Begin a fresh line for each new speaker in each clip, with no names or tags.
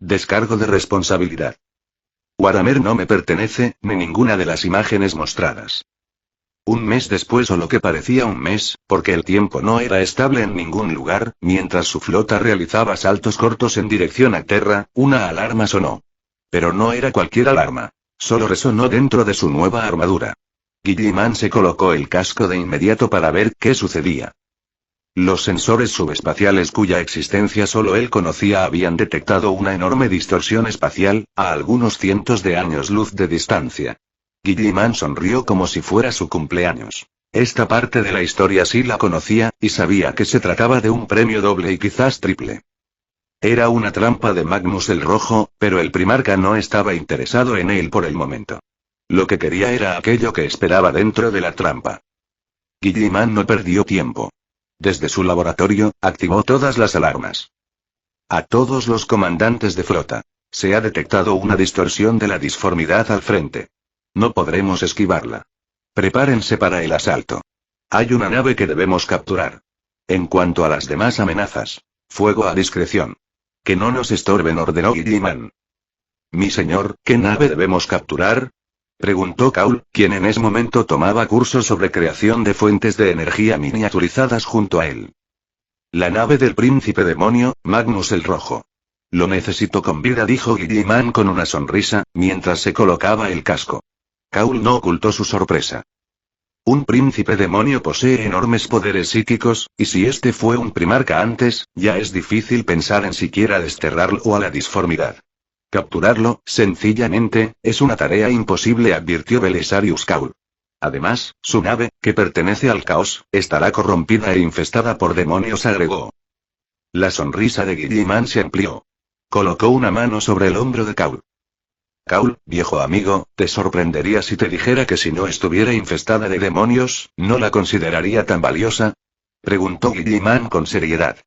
Descargo de responsabilidad. Waramer no me pertenece, ni ninguna de las imágenes mostradas. Un mes después o lo que parecía un mes, porque el tiempo no era estable en ningún lugar, mientras su flota realizaba saltos cortos en dirección a Terra, una alarma sonó. Pero no era cualquier alarma. Solo resonó dentro de su nueva armadura. Guilliman se colocó el casco de inmediato para ver qué sucedía. Los sensores subespaciales cuya existencia solo él conocía habían detectado una enorme distorsión espacial, a algunos cientos de años luz de distancia. Guilliman sonrió como si fuera su cumpleaños. Esta parte de la historia sí la conocía, y sabía que se trataba de un premio doble y quizás triple. Era una trampa de Magnus el Rojo, pero el primarca no estaba interesado en él por el momento. Lo que quería era aquello que esperaba dentro de la trampa. Guilliman no perdió tiempo. Desde su laboratorio, activó todas las alarmas. A todos los comandantes de flota. Se ha detectado una distorsión de la disformidad al frente. No podremos esquivarla. Prepárense para el asalto. Hay una nave que debemos capturar. En cuanto a las demás amenazas, fuego a discreción. Que no nos estorben, ordenó Guilliman. Mi señor, ¿qué nave debemos capturar? Preguntó Kaul, quien en ese momento tomaba cursos sobre creación de fuentes de energía miniaturizadas junto a él. La nave del príncipe demonio, Magnus el Rojo. Lo necesito con vida, dijo Guilliman con una sonrisa, mientras se colocaba el casco. Kaul no ocultó su sorpresa. Un príncipe demonio posee enormes poderes psíquicos, y si este fue un primarca antes, ya es difícil pensar en siquiera desterrarlo a la disformidad. Capturarlo, sencillamente, es una tarea imposible, advirtió Belisarius Kaul. Además, su nave, que pertenece al caos, estará corrompida e infestada por demonios, agregó. La sonrisa de Guilliman se amplió. Colocó una mano sobre el hombro de Kaul. Kaul, viejo amigo, ¿te sorprendería si te dijera que si no estuviera infestada de demonios, no la consideraría tan valiosa? Preguntó Guilliman con seriedad.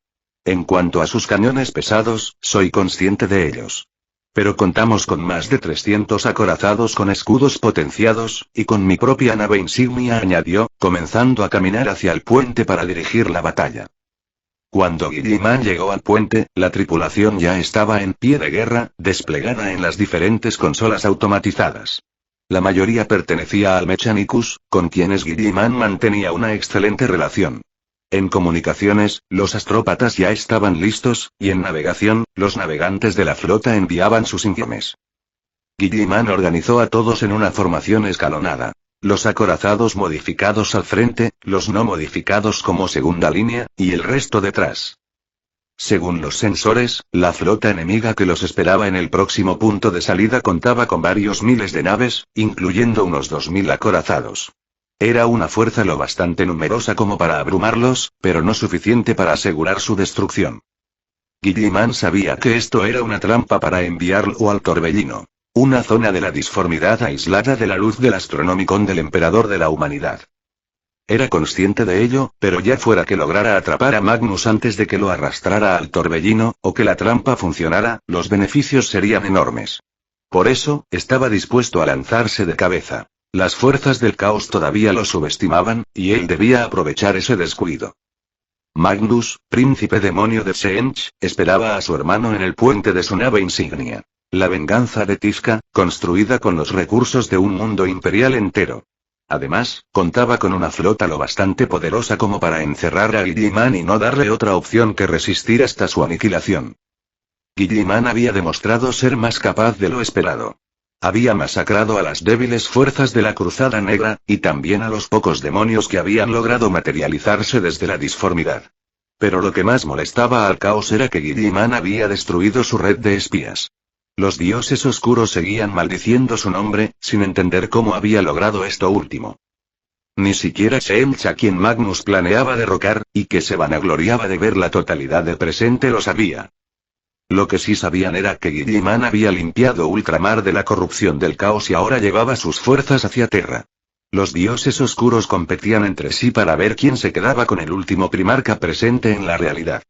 En cuanto a sus cañones pesados, soy consciente de ellos. Pero contamos con más de 300 acorazados con escudos potenciados, y con mi propia nave insignia, añadió, comenzando a caminar hacia el puente para dirigir la batalla. Cuando Guilliman llegó al puente, la tripulación ya estaba en pie de guerra, desplegada en las diferentes consolas automatizadas. La mayoría pertenecía al Mechanicus, con quienes Guilliman mantenía una excelente relación. En comunicaciones, los astrópatas ya estaban listos, y en navegación, los navegantes de la flota enviaban sus informes. Guilliman organizó a todos en una formación escalonada. Los acorazados modificados al frente, los no modificados como segunda línea, y el resto detrás. Según los sensores, la flota enemiga que los esperaba en el próximo punto de salida contaba con varios miles de naves, incluyendo unos 2000 acorazados. Era una fuerza lo bastante numerosa como para abrumarlos, pero no suficiente para asegurar su destrucción. Guilliman sabía que esto era una trampa para enviarlo al Torbellino. Una zona de la disformidad aislada de la luz del Astronomicon del emperador de la humanidad. Era consciente de ello, pero ya fuera que lograra atrapar a Magnus antes de que lo arrastrara al Torbellino, o que la trampa funcionara, los beneficios serían enormes. Por eso, estaba dispuesto a lanzarse de cabeza. Las fuerzas del caos todavía lo subestimaban, y él debía aprovechar ese descuido. Magnus, príncipe demonio de Tzeentch, esperaba a su hermano en el puente de su nave insignia. La venganza de Tizca, construida con los recursos de un mundo imperial entero. Además, contaba con una flota lo bastante poderosa como para encerrar a Guilliman y no darle otra opción que resistir hasta su aniquilación. Guilliman había demostrado ser más capaz de lo esperado. Había masacrado a las débiles fuerzas de la Cruzada Negra, y también a los pocos demonios que habían logrado materializarse desde la disformidad. Pero lo que más molestaba al caos era que Guilliman había destruido su red de espías. Los dioses oscuros seguían maldiciendo su nombre, sin entender cómo había logrado esto último. Ni siquiera Tzeentch, a quien Magnus planeaba derrocar, y que se vanagloriaba de ver la totalidad de presente, lo sabía. Lo que sí sabían era que Guilliman había limpiado ultramar de la corrupción del caos y ahora llevaba sus fuerzas hacia Terra. Los dioses oscuros competían entre sí para ver quién se quedaba con el último primarca presente en la realidad.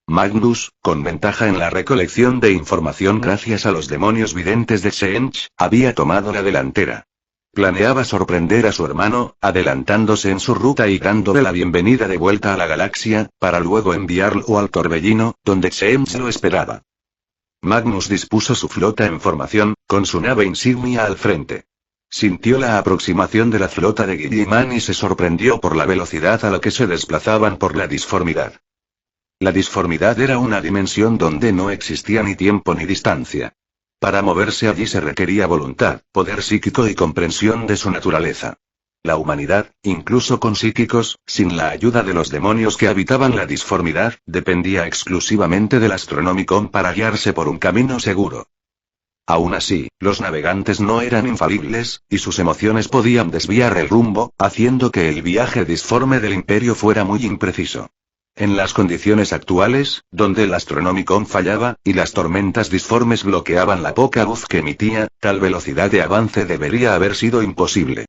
Magnus, con ventaja en la recolección de información gracias a los demonios videntes de Tzeentch, había tomado la delantera. Planeaba sorprender a su hermano, adelantándose en su ruta y dándole la bienvenida de vuelta a la galaxia, para luego enviarlo al Torbellino, donde Tzeentch lo esperaba. Magnus dispuso su flota en formación, con su nave insignia al frente. Sintió la aproximación de la flota de Guilliman y se sorprendió por la velocidad a la que se desplazaban por la disformidad. La disformidad era una dimensión donde no existía ni tiempo ni distancia. Para moverse allí se requería voluntad, poder psíquico y comprensión de su naturaleza. La humanidad, incluso con psíquicos, sin la ayuda de los demonios que habitaban la disformidad, dependía exclusivamente del Astronomicon para guiarse por un camino seguro. Aún así, los navegantes no eran infalibles, y sus emociones podían desviar el rumbo, haciendo que el viaje disforme del Imperio fuera muy impreciso. En las condiciones actuales, donde el Astronomicon fallaba, y las tormentas disformes bloqueaban la poca luz que emitía, tal velocidad de avance debería haber sido imposible.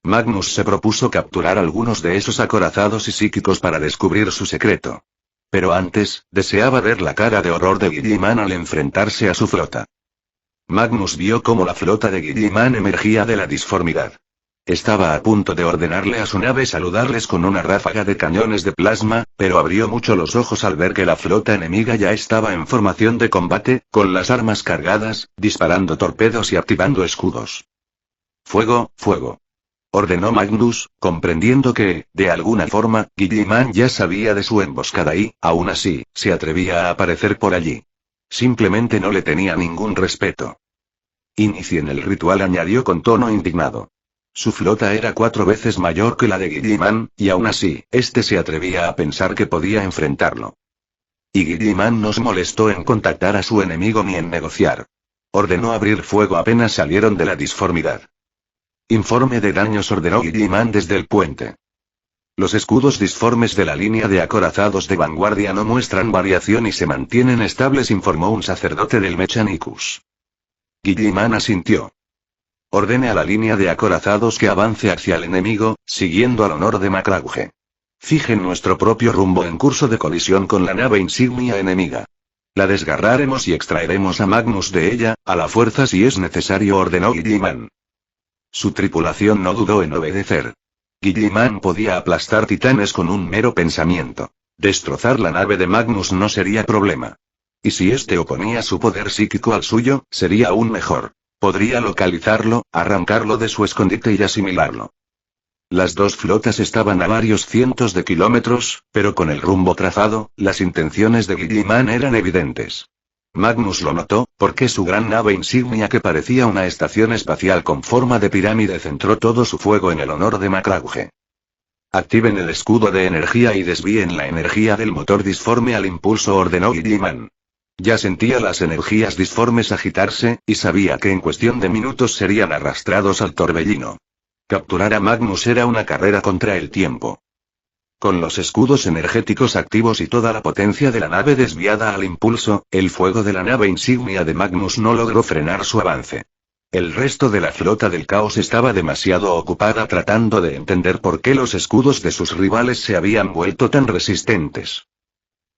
Magnus se propuso capturar algunos de esos acorazados y psíquicos para descubrir su secreto. Pero antes, deseaba ver la cara de horror de Guilliman al enfrentarse a su flota. Magnus vio cómo la flota de Guilliman emergía de la disformidad. Estaba a punto de ordenarle a su nave saludarles con una ráfaga de cañones de plasma, pero abrió mucho los ojos al ver que la flota enemiga ya estaba en formación de combate, con las armas cargadas, disparando torpedos y activando escudos. Fuego, fuego. Ordenó Magnus, comprendiendo que, de alguna forma, Guilliman ya sabía de su emboscada y, aún así, se atrevía a aparecer por allí. Simplemente no le tenía ningún respeto. Inicien el ritual, añadió con tono indignado. Su flota era 4 veces mayor que la de Guilliman, y aún así, este se atrevía a pensar que podía enfrentarlo. Y Guilliman no se molestó en contactar a su enemigo ni en negociar. Ordenó abrir fuego apenas salieron de la disformidad. Informe de daños, ordenó Guilliman desde el puente. Los escudos disformes de la línea de acorazados de vanguardia no muestran variación y se mantienen estables, informó un sacerdote del Mechanicus. Guilliman asintió. Ordene a la línea de acorazados que avance hacia el enemigo, siguiendo al honor de Macrauge. Fijen nuestro propio rumbo en curso de colisión con la nave insignia enemiga. La desgarraremos y extraeremos a Magnus de ella, a la fuerza si es necesario, ordenó Guilliman. Su tripulación no dudó en obedecer. Guilliman podía aplastar titanes con un mero pensamiento. Destrozar la nave de Magnus no sería problema. Y si éste oponía su poder psíquico al suyo, sería aún mejor. Podría localizarlo, arrancarlo de su escondite y asimilarlo. Las dos flotas estaban a varios cientos de kilómetros, pero con el rumbo trazado, las intenciones de Guilliman eran evidentes. Magnus lo notó, porque su gran nave insignia, que parecía una estación espacial con forma de pirámide, centró todo su fuego en el honor de Macrauge. Activen el escudo de energía y desvíen la energía del motor disforme al impulso, ordenó Guilliman. Ya sentía las energías disformes agitarse, y sabía que en cuestión de minutos serían arrastrados al torbellino. Capturar a Magnus era una carrera contra el tiempo. Con los escudos energéticos activos y toda la potencia de la nave desviada al impulso, el fuego de la nave insignia de Magnus no logró frenar su avance. El resto de la flota del caos estaba demasiado ocupada tratando de entender por qué los escudos de sus rivales se habían vuelto tan resistentes.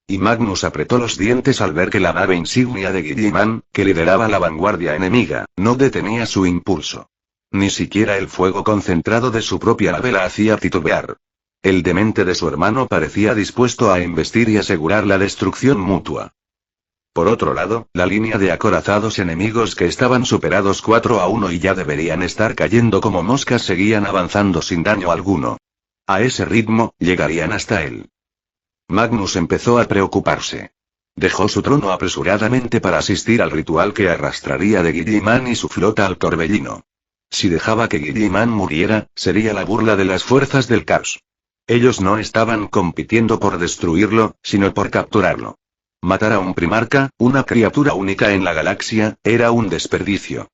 Y Magnus apretó los dientes al ver que la nave insignia de Guilliman, que lideraba la vanguardia enemiga, no detenía su impulso. Ni siquiera el fuego concentrado de su propia nave la hacía titubear. El demente de su hermano parecía dispuesto a embestir y asegurar la destrucción mutua. Por otro lado, la línea de acorazados enemigos, que estaban superados 4-1 y ya deberían estar cayendo como moscas, seguían avanzando sin daño alguno. A ese ritmo, llegarían hasta él. Magnus empezó a preocuparse. Dejó su trono apresuradamente para asistir al ritual que arrastraría de Guilliman y su flota al torbellino. Si dejaba que Guilliman muriera, sería la burla de las fuerzas del caos. Ellos no estaban compitiendo por destruirlo, sino por capturarlo. Matar a un primarca, una criatura única en la galaxia, era un desperdicio.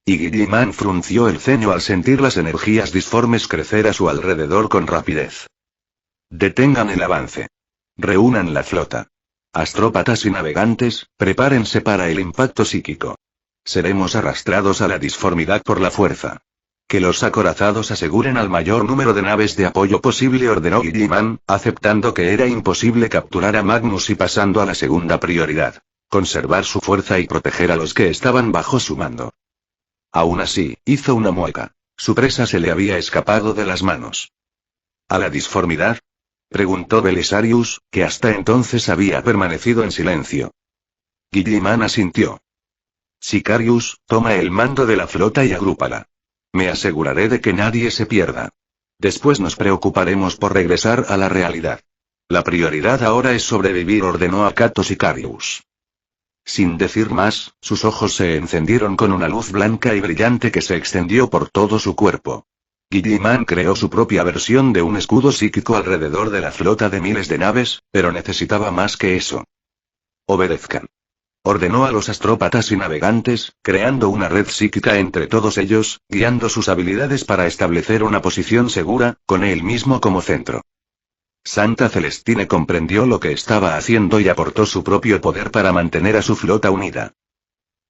Y Guilliman frunció el ceño al sentir las energías disformes crecer a su alrededor con rapidez. Detengan el avance. Reúnan la flota. Astrópatas y navegantes, prepárense para el impacto psíquico. Seremos arrastrados a la disformidad por la fuerza. Que los acorazados aseguren al mayor número de naves de apoyo posible, ordenó Guilliman, aceptando que era imposible capturar a Magnus y pasando a la segunda prioridad: conservar su fuerza y proteger a los que estaban bajo su mando. Aún así, hizo una mueca. Su presa se le había escapado de las manos. ¿A la disformidad?, preguntó Belisarius, que hasta entonces había permanecido en silencio. Guilliman asintió. Sicarius, toma el mando de la flota y agrúpala. Me aseguraré de que nadie se pierda. Después nos preocuparemos por regresar a la realidad. La prioridad ahora es sobrevivir, ordenó a Cato Sicarius. Sin decir más, sus ojos se encendieron con una luz blanca y brillante que se extendió por todo su cuerpo. Guilliman creó su propia versión de un escudo psíquico alrededor de la flota de miles de naves, pero necesitaba más que eso. Obedezcan. Ordenó a los astrópatas y navegantes, creando una red psíquica entre todos ellos, guiando sus habilidades para establecer una posición segura, con él mismo como centro. Santa Celestine comprendió lo que estaba haciendo y aportó su propio poder para mantener a su flota unida.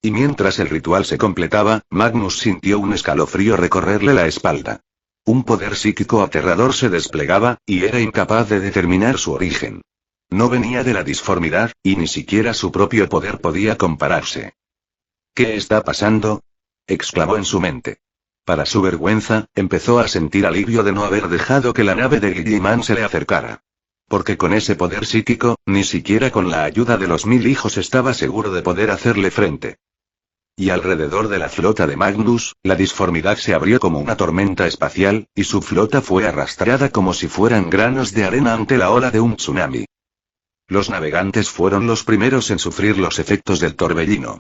Y mientras el ritual se completaba, Magnus sintió un escalofrío recorrerle la espalda. Un poder psíquico aterrador se desplegaba, y era incapaz de determinar su origen. No venía de la disformidad, y ni siquiera su propio poder podía compararse. ¿Qué está pasando?, exclamó en su mente. Para su vergüenza, empezó a sentir alivio de no haber dejado que la nave de Guilliman se le acercara. Porque con ese poder psíquico, ni siquiera con la ayuda de los 1000 hijos estaba seguro de poder hacerle frente. Y alrededor de la flota de Magnus, la disformidad se abrió como una tormenta espacial, y su flota fue arrastrada como si fueran granos de arena ante la ola de un tsunami. Los navegantes fueron los primeros en sufrir los efectos del torbellino.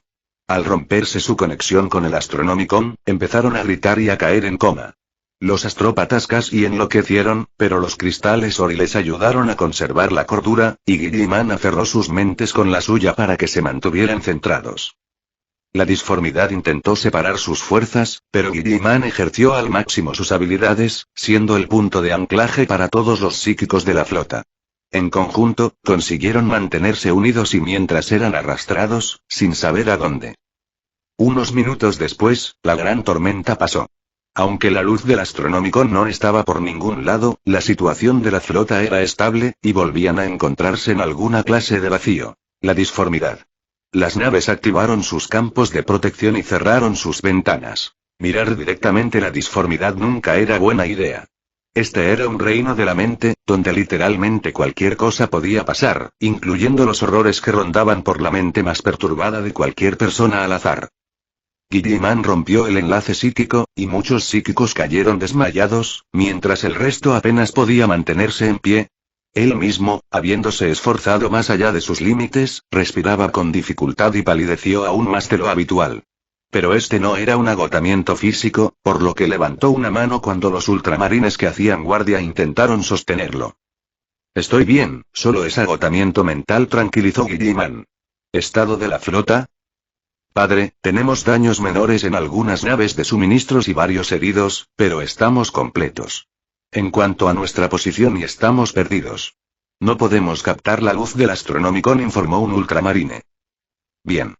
Al romperse su conexión con el Astronomicon, empezaron a gritar y a caer en coma. Los astrópatas casi enloquecieron, pero los cristales Ori les ayudaron a conservar la cordura, y Guilliman aferró sus mentes con la suya para que se mantuvieran centrados. La disformidad intentó separar sus fuerzas, pero Guilliman ejerció al máximo sus habilidades, siendo el punto de anclaje para todos los psíquicos de la flota. En conjunto, consiguieron mantenerse unidos y mientras eran arrastrados, sin saber a dónde. Unos minutos después, la gran tormenta pasó. Aunque la luz del Astronómico no estaba por ningún lado, la situación de la flota era estable, y volvían a encontrarse en alguna clase de vacío. La disformidad. Las naves activaron sus campos de protección y cerraron sus ventanas. Mirar directamente la disformidad nunca era buena idea. Este era un reino de la mente, donde literalmente cualquier cosa podía pasar, incluyendo los horrores que rondaban por la mente más perturbada de cualquier persona al azar. Guilliman rompió el enlace psíquico, y muchos psíquicos cayeron desmayados, mientras el resto apenas podía mantenerse en pie. Él mismo, habiéndose esforzado más allá de sus límites, respiraba con dificultad y palideció aún más de lo habitual. Pero este no era un agotamiento físico, por lo que levantó una mano cuando los ultramarines que hacían guardia intentaron sostenerlo. Estoy bien, solo es agotamiento mental, tranquilizó Guilliman. ¿Estado de la flota? Padre, tenemos daños menores en algunas naves de suministros y varios heridos, pero estamos completos. En cuanto a nuestra posición y estamos perdidos. No podemos captar la luz del Astronomicon, informó un ultramarine. Bien.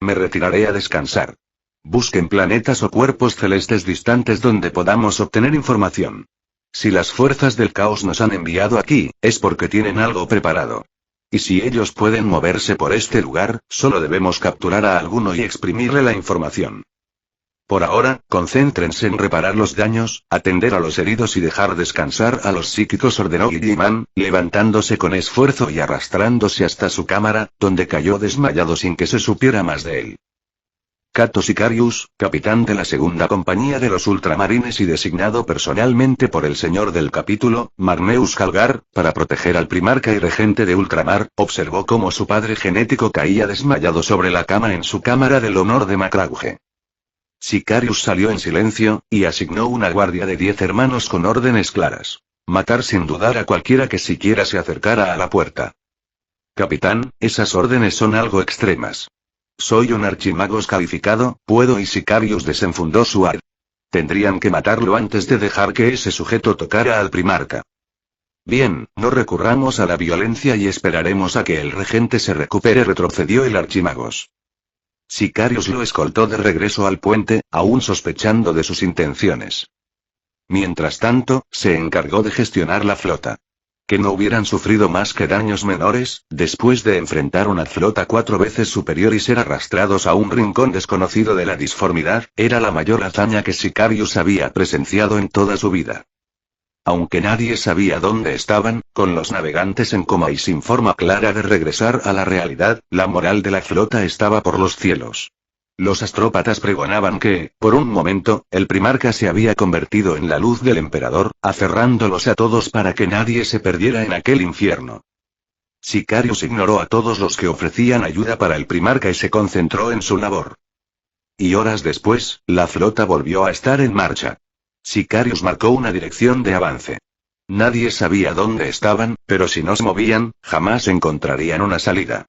Me retiraré a descansar. Busquen planetas o cuerpos celestes distantes donde podamos obtener información. Si las fuerzas del caos nos han enviado aquí, es porque tienen algo preparado. Y si ellos pueden moverse por este lugar, solo debemos capturar a alguno y exprimirle la información. Por ahora, concéntrense en reparar los daños, atender a los heridos y dejar descansar a los psíquicos, ordenó Guilliman, levantándose con esfuerzo y arrastrándose hasta su cámara, donde cayó desmayado sin que se supiera más de él. Cato Sicarius, capitán de la segunda compañía de los ultramarines y designado personalmente por el señor del capítulo, Magneus Calgar, para proteger al primarca y regente de ultramar, observó cómo su padre genético caía desmayado sobre la cama en su cámara del honor de Macrauge. Sicarius salió en silencio, y asignó una guardia de 10 hermanos con órdenes claras. Matar sin dudar a cualquiera que siquiera se acercara a la puerta. Capitán, esas órdenes son algo extremas. Soy un archimagos calificado, puedo, y Sicarius desenfundó su ar. Tendrían que matarlo antes de dejar que ese sujeto tocara al primarca. Bien, no recurramos a la violencia y esperaremos a que el regente se recupere, retrocedió el archimagos. Sicarius lo escoltó de regreso al puente, aún sospechando de sus intenciones. Mientras tanto, se encargó de gestionar la flota. Que no hubieran sufrido más que daños menores, después de enfrentar una flota 4 veces superior y ser arrastrados a un rincón desconocido de la disformidad, era la mayor hazaña que Sicarius había presenciado en toda su vida. Aunque nadie sabía dónde estaban, con los navegantes en coma y sin forma clara de regresar a la realidad, la moral de la flota estaba por los cielos. Los astrópatas pregonaban que, por un momento, el primarca se había convertido en la luz del emperador, aferrándolos a todos para que nadie se perdiera en aquel infierno. Sicarius ignoró a todos los que ofrecían ayuda para el primarca y se concentró en su labor. Y horas después, la flota volvió a estar en marcha. Sicarius marcó una dirección de avance. Nadie sabía dónde estaban, pero si no se movían, jamás encontrarían una salida.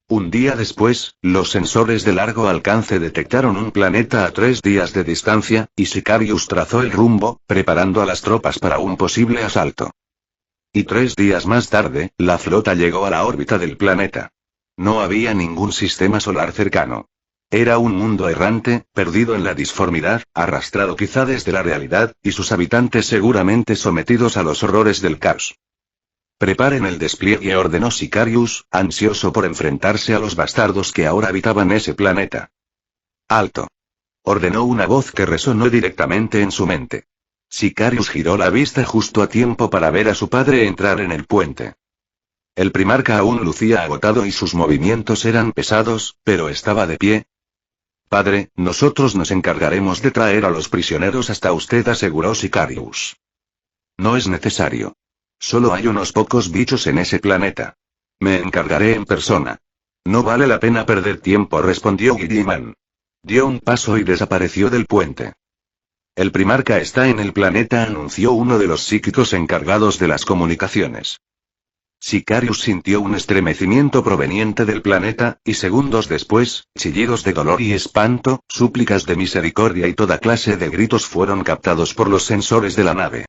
Un día después, los sensores de largo alcance detectaron un planeta a 3 días de distancia, y Sicarius trazó el rumbo, preparando a las tropas para un posible asalto. Y 3 días más tarde, la flota llegó a la órbita del planeta. No había ningún sistema solar cercano. Era un mundo errante, perdido en la disformidad, arrastrado quizá desde la realidad, y sus habitantes seguramente sometidos a los horrores del caos. Preparen el despliegue, ordenó Sicarius, ansioso por enfrentarse a los bastardos que ahora habitaban ese planeta. ¡Alto! Ordenó una voz que resonó directamente en su mente. Sicarius giró la vista justo a tiempo para ver a su padre entrar en el puente. El primarca aún lucía agotado y sus movimientos eran pesados, pero estaba de pie. Padre, nosotros nos encargaremos de traer a los prisioneros hasta usted, aseguró Sicarius. No es necesario. Solo hay unos pocos bichos en ese planeta. Me encargaré en persona. No vale la pena perder tiempo, respondió Guilliman. Dio un paso y desapareció del puente. El primarca está en el planeta, anunció uno de los psíquicos encargados de las comunicaciones. Sicarius sintió un estremecimiento proveniente del planeta, y segundos después, chillidos de dolor y espanto, súplicas de misericordia y toda clase de gritos fueron captados por los sensores de la nave.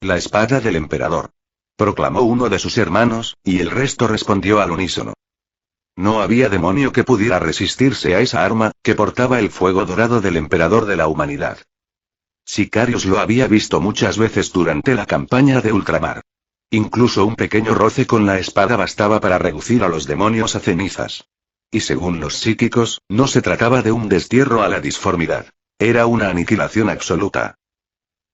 La espada del emperador, proclamó uno de sus hermanos, y el resto respondió al unísono. No había demonio que pudiera resistirse a esa arma, que portaba el fuego dorado del emperador de la humanidad. Sicarius lo había visto muchas veces durante la campaña de ultramar. Incluso un pequeño roce con la espada bastaba para reducir a los demonios a cenizas. Y según los psíquicos, no se trataba de un destierro a la disformidad. Era una aniquilación absoluta.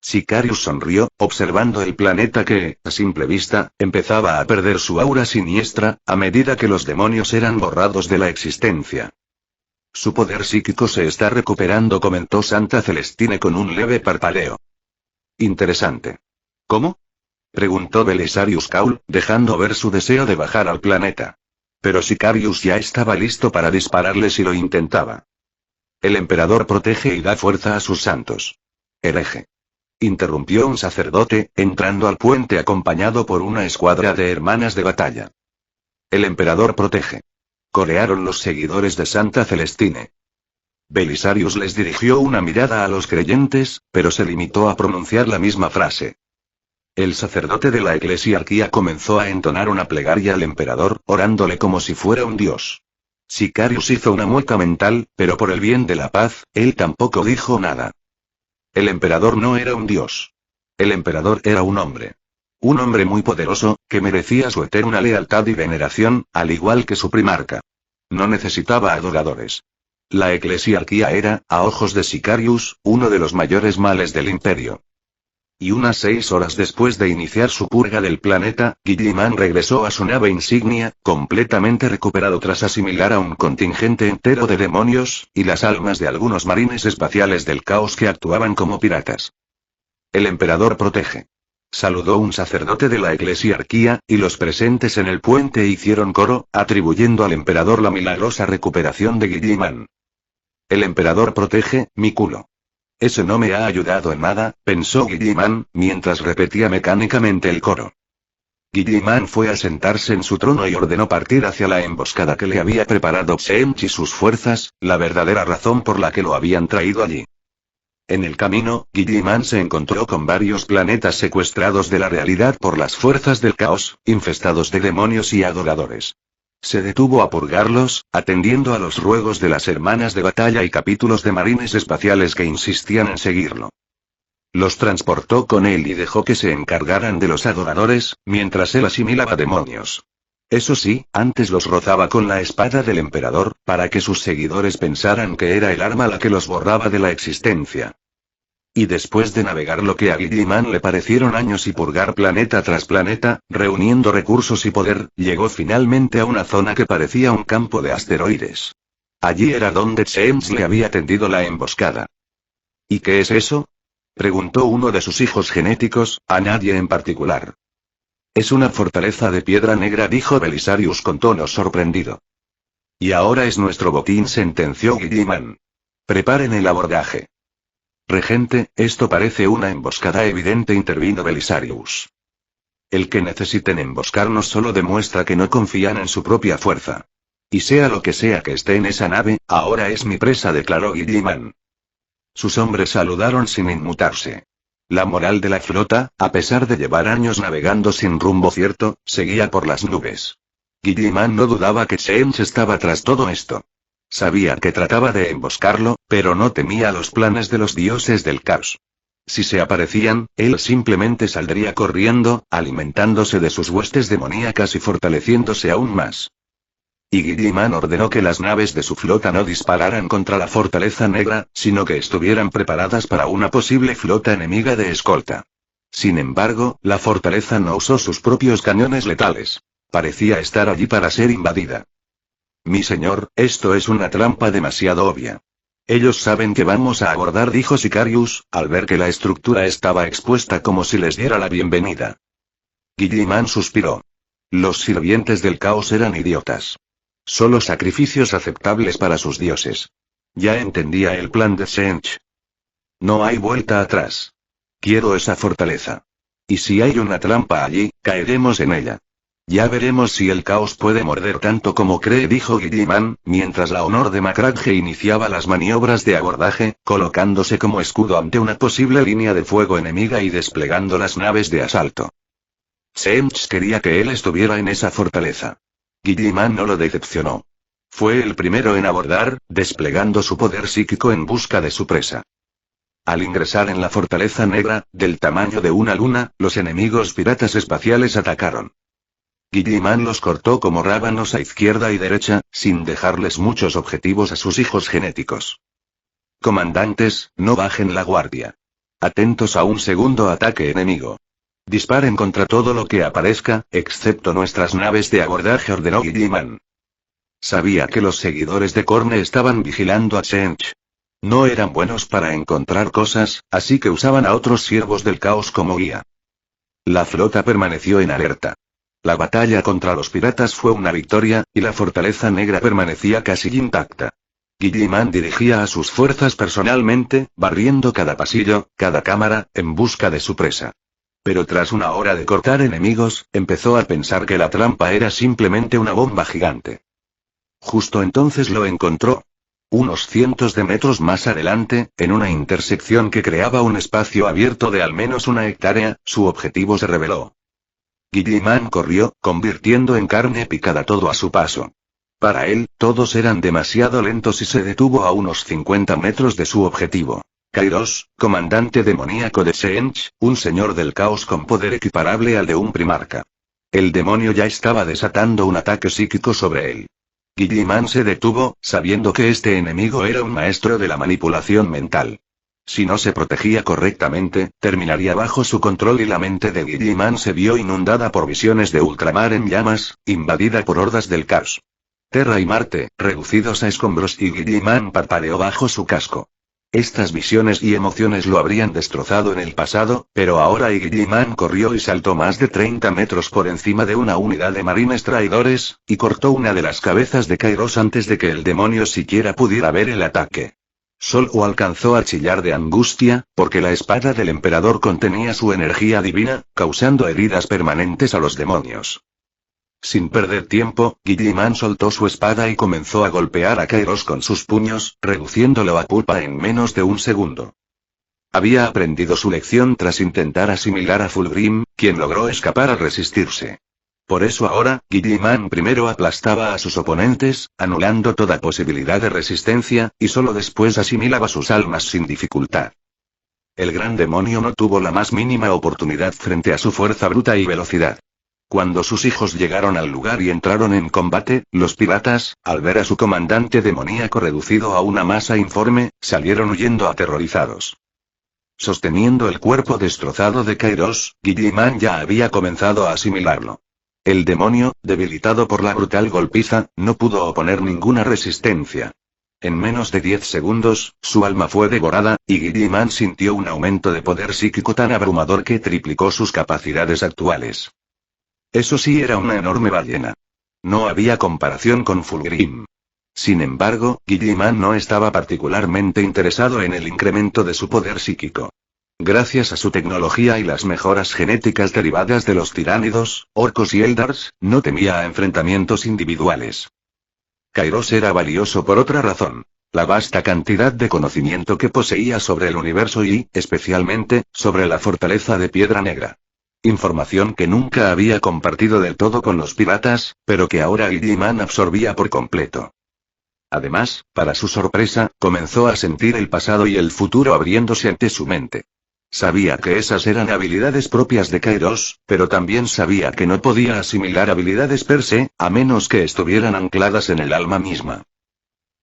Sicarius sonrió, observando el planeta que, a simple vista, empezaba a perder su aura siniestra, a medida que los demonios eran borrados de la existencia. Su poder psíquico se está recuperando, comentó Santa Celestine con un leve parpadeo. Interesante. ¿Cómo? Preguntó Belisarius Caul, dejando ver su deseo de bajar al planeta. Pero Sicarius ya estaba listo para dispararle si lo intentaba. El emperador protege y da fuerza a sus santos. Hereje. Interrumpió un sacerdote, entrando al puente acompañado por una escuadra de hermanas de batalla. El emperador protege. Corearon los seguidores de Santa Celestine. Belisarius les dirigió una mirada a los creyentes, pero se limitó a pronunciar la misma frase. El sacerdote de la eclesiarquía comenzó a entonar una plegaria al emperador, orándole como si fuera un dios. Sicarius hizo una mueca mental, pero por el bien de la paz, él tampoco dijo nada. El emperador no era un dios. El emperador era un hombre. Un hombre muy poderoso, que merecía su eterna lealtad y veneración, al igual que su primarca. No necesitaba adoradores. La eclesiarquía era, a ojos de Sicarius, uno de los mayores males del imperio. Y unas 6 horas después de iniciar su purga del planeta, Guilliman regresó a su nave insignia, completamente recuperado tras asimilar a un contingente entero de demonios, y las almas de algunos marines espaciales del caos que actuaban como piratas. El emperador protege. Saludó un sacerdote de la eclesiarquía, y los presentes en el puente hicieron coro, atribuyendo al emperador la milagrosa recuperación de Guilliman. El emperador protege, mi culo. Ese no me ha ayudado en nada, pensó Guilliman, mientras repetía mecánicamente el coro. Guilliman fue a sentarse en su trono y ordenó partir hacia la emboscada que le había preparado Pseemch y sus fuerzas, la verdadera razón por la que lo habían traído allí. En el camino, Guilliman se encontró con varios planetas secuestrados de la realidad por las fuerzas del caos, infestados de demonios y adoradores. Se detuvo a purgarlos, atendiendo a los ruegos de las hermanas de batalla y capítulos de marines espaciales que insistían en seguirlo. Los transportó con él y dejó que se encargaran de los adoradores, mientras él asimilaba demonios. Eso sí, antes los rozaba con la espada del emperador, para que sus seguidores pensaran que era el arma la que los borraba de la existencia. Y después de navegar lo que a Guilliman le parecieron años y purgar planeta tras planeta, reuniendo recursos y poder, llegó finalmente a una zona que parecía un campo de asteroides. Allí era donde James le había tendido la emboscada. ¿Y qué es eso?, preguntó uno de sus hijos genéticos, a nadie en particular. Es una fortaleza de piedra negra, dijo Belisarius con tono sorprendido. Y ahora es nuestro botín, sentenció Guilliman. Preparen el abordaje. Regente, esto parece una emboscada evidente, intervino Belisarius. El que necesiten emboscarnos solo demuestra que no confían en su propia fuerza. Y sea lo que sea que esté en esa nave, ahora es mi presa, declaró Guilliman. Sus hombres saludaron sin inmutarse. La moral de la flota, a pesar de llevar años navegando sin rumbo cierto, seguía por las nubes. Guilliman no dudaba que James estaba tras todo esto. Sabía que trataba de emboscarlo, pero no temía los planes de los dioses del caos. Si se aparecían, él simplemente saldría corriendo, alimentándose de sus huestes demoníacas y fortaleciéndose aún más. Y Guilliman ordenó que las naves de su flota no dispararan contra la fortaleza negra, sino que estuvieran preparadas para una posible flota enemiga de escolta. Sin embargo, la fortaleza no usó sus propios cañones letales. Parecía estar allí para ser invadida. Mi señor, esto es una trampa demasiado obvia. Ellos saben que vamos a abordar, dijo Sicarius, al ver que la estructura estaba expuesta como si les diera la bienvenida. Guilliman suspiró. Los sirvientes del caos eran idiotas. Solo sacrificios aceptables para sus dioses. Ya entendía el plan de Sench. No hay vuelta atrás. Quiero esa fortaleza. Y si hay una trampa allí, caeremos en ella. Ya veremos si el caos puede morder tanto como cree, dijo Guilliman, mientras la Honor de Macragge iniciaba las maniobras de abordaje, colocándose como escudo ante una posible línea de fuego enemiga y desplegando las naves de asalto. Sench quería que él estuviera en esa fortaleza. Guilliman no lo decepcionó. Fue el primero en abordar, desplegando su poder psíquico en busca de su presa. Al ingresar en la fortaleza negra, del tamaño de una luna, los enemigos piratas espaciales atacaron. Guilliman los cortó como rábanos a izquierda y derecha, sin dejarles muchos objetivos a sus hijos genéticos. Comandantes, no bajen la guardia. Atentos a un segundo ataque enemigo. Disparen contra todo lo que aparezca, excepto nuestras naves de abordaje, ordenó Guilliman. Sabía que los seguidores de Korne estaban vigilando a Sench. No eran buenos para encontrar cosas, así que usaban a otros siervos del caos como guía. La flota permaneció en alerta. La batalla contra los piratas fue una victoria, y la fortaleza negra permanecía casi intacta. Guilliman dirigía a sus fuerzas personalmente, barriendo cada pasillo, cada cámara, en busca de su presa. Pero tras una hora de cortar enemigos, empezó a pensar que la trampa era simplemente una bomba gigante. Justo entonces lo encontró. Unos cientos de metros más adelante, en una intersección que creaba un espacio abierto de al menos una hectárea, su objetivo se reveló. Guilliman corrió, convirtiendo en carne picada todo a su paso. Para él, todos eran demasiado lentos y se detuvo a unos 50 metros de su objetivo. Kairos, comandante demoníaco de Sench, un señor del caos con poder equiparable al de un primarca. El demonio ya estaba desatando un ataque psíquico sobre él. Guilliman se detuvo, sabiendo que este enemigo era un maestro de la manipulación mental. Si no se protegía correctamente, terminaría bajo su control y la mente de Guilliman se vio inundada por visiones de ultramar en llamas, invadida por hordas del caos. Terra y Marte, reducidos a escombros, y Guilliman parpadeó bajo su casco. Estas visiones y emociones lo habrían destrozado en el pasado, pero ahora Guilliman corrió y saltó más de 30 metros por encima de una unidad de marines traidores, y cortó una de las cabezas de Kairos antes de que el demonio siquiera pudiera ver el ataque. Solo alcanzó a chillar de angustia, porque la espada del emperador contenía su energía divina, causando heridas permanentes a los demonios. Sin perder tiempo, Guilliman soltó su espada y comenzó a golpear a Kairos con sus puños, reduciéndolo a pulpa en menos de un segundo. Había aprendido su lección tras intentar asimilar a Fulgrim, quien logró escapar al resistirse. Por eso ahora, Guilliman primero aplastaba a sus oponentes, anulando toda posibilidad de resistencia, y solo después asimilaba sus almas sin dificultad. El gran demonio no tuvo la más mínima oportunidad frente a su fuerza bruta y velocidad. Cuando sus hijos llegaron al lugar y entraron en combate, los piratas, al ver a su comandante demoníaco reducido a una masa informe, salieron huyendo aterrorizados. Sosteniendo el cuerpo destrozado de Kairos, Guilliman ya había comenzado a asimilarlo. El demonio, debilitado por la brutal golpiza, no pudo oponer ninguna resistencia. En menos de 10 segundos, su alma fue devorada, y Guilliman sintió un aumento de poder psíquico tan abrumador que triplicó sus capacidades actuales. Eso sí era una enorme ballena. No había comparación con Fulgrim. Sin embargo, Guilliman no estaba particularmente interesado en el incremento de su poder psíquico. Gracias a su tecnología y las mejoras genéticas derivadas de los tiránidos, orcos y eldars, no temía a enfrentamientos individuales. Kairos era valioso por otra razón. La vasta cantidad de conocimiento que poseía sobre el universo y, especialmente, sobre la fortaleza de Piedra Negra. Información que nunca había compartido del todo con los piratas, pero que ahora Guilliman absorbía por completo. Además, para su sorpresa, comenzó a sentir el pasado y el futuro abriéndose ante su mente. Sabía que esas eran habilidades propias de Kairos, pero también sabía que no podía asimilar habilidades per se, a menos que estuvieran ancladas en el alma misma.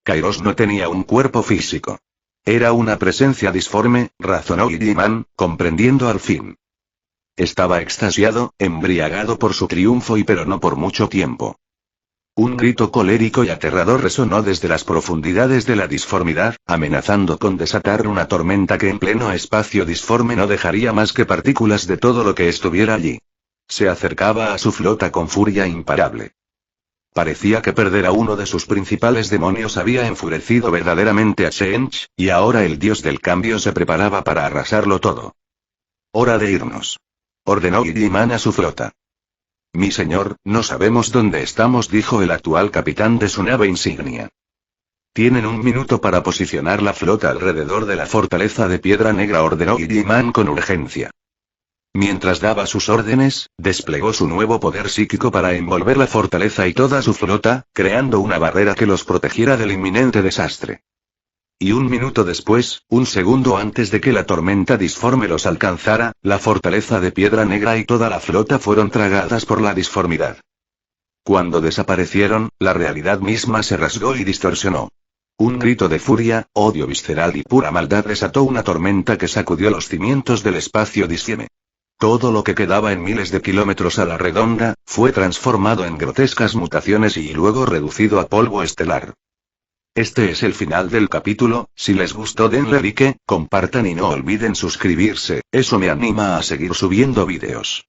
Kairos no tenía un cuerpo físico. Era una presencia disforme, razonó Guilliman, comprendiendo al fin. Estaba extasiado, embriagado por su triunfo pero no por mucho tiempo. Un grito colérico y aterrador resonó desde las profundidades de la disformidad, amenazando con desatar una tormenta que en pleno espacio disforme no dejaría más que partículas de todo lo que estuviera allí. Se acercaba a su flota con furia imparable. Parecía que perder a uno de sus principales demonios había enfurecido verdaderamente a Shench, y ahora el dios del cambio se preparaba para arrasarlo todo. Hora de irnos. Ordenó Guilliman a su flota. Mi señor, no sabemos dónde estamos, dijo el actual capitán de su nave insignia. Tienen un minuto para posicionar la flota alrededor de la fortaleza de Piedra Negra, ordenó Guilliman con urgencia. Mientras daba sus órdenes, desplegó su nuevo poder psíquico para envolver la fortaleza y toda su flota, creando una barrera que los protegiera del inminente desastre. Y un minuto después, un segundo antes de que la tormenta disforme los alcanzara, la fortaleza de Piedra Negra y toda la flota fueron tragadas por la disformidad. Cuando desaparecieron, la realidad misma se rasgó y distorsionó. Un grito de furia, odio visceral y pura maldad desató una tormenta que sacudió los cimientos del espacio disforme. Todo lo que quedaba en miles de kilómetros a la redonda, fue transformado en grotescas mutaciones y luego reducido a polvo estelar. Este es el final del capítulo. Si les gustó denle like, compartan y no olviden suscribirse, eso me anima a seguir subiendo vídeos.